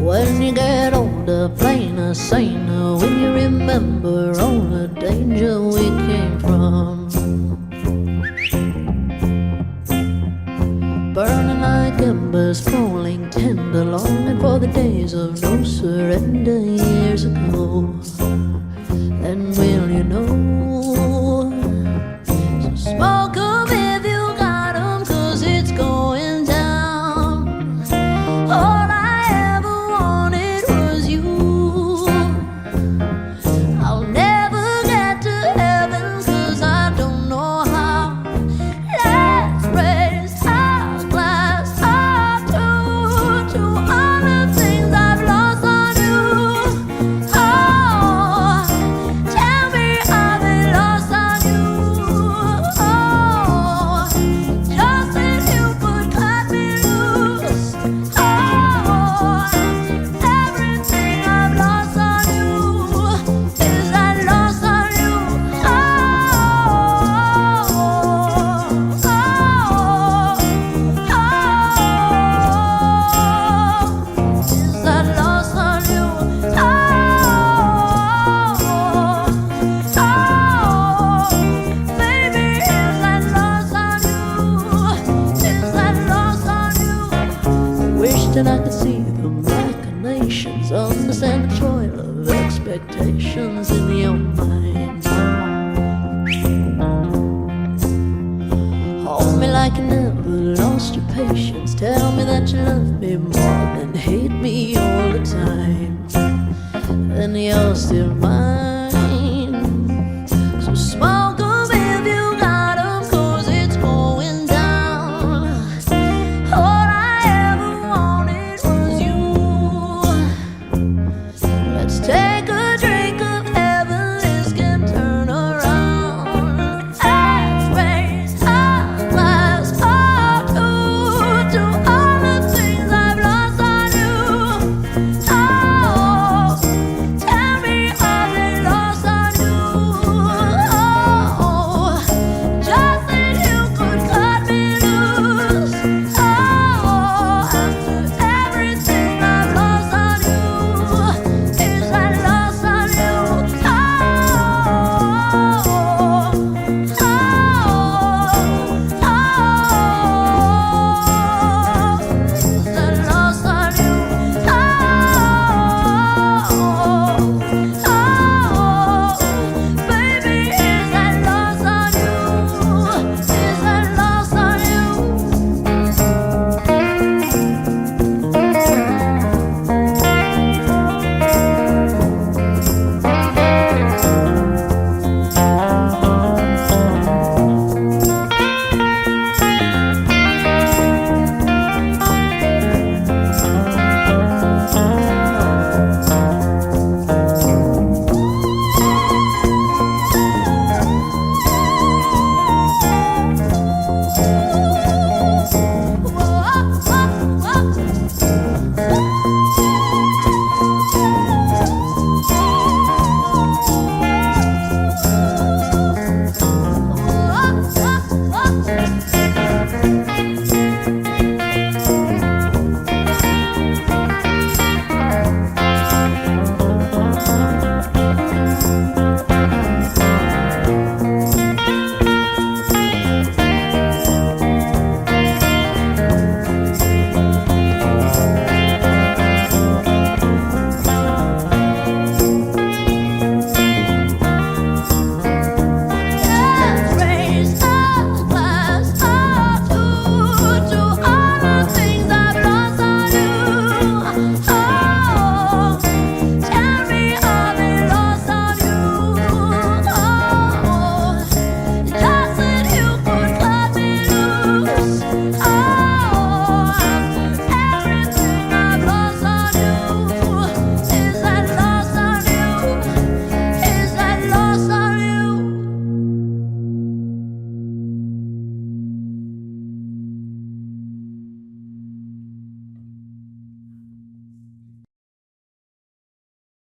When you get older, plainer, saner, when you remember all the danger we came from, burning like embers, falling tender, longing for the days of no surrender years ago. And will you know, so smoke 'em if you got 'em, 'cause it's going down. All I ever wanted was you. I'll never get to heaven 'cause I don't know how. Let's raise our glass up to all the things I've lost on you. Oh, tell me I've been lost on you. Oh, just as you could cut me loose. Oh, everything I've lost on you is that lost on you. Oh, is that lost on you. Baby, is that lost on you? Is that lost on you? Wish that I could see the machinations, understand the toil of expectations in your mind. Hold me like you never lost your patience. Tell me that you love me more than hate me all the time. And you're still mine.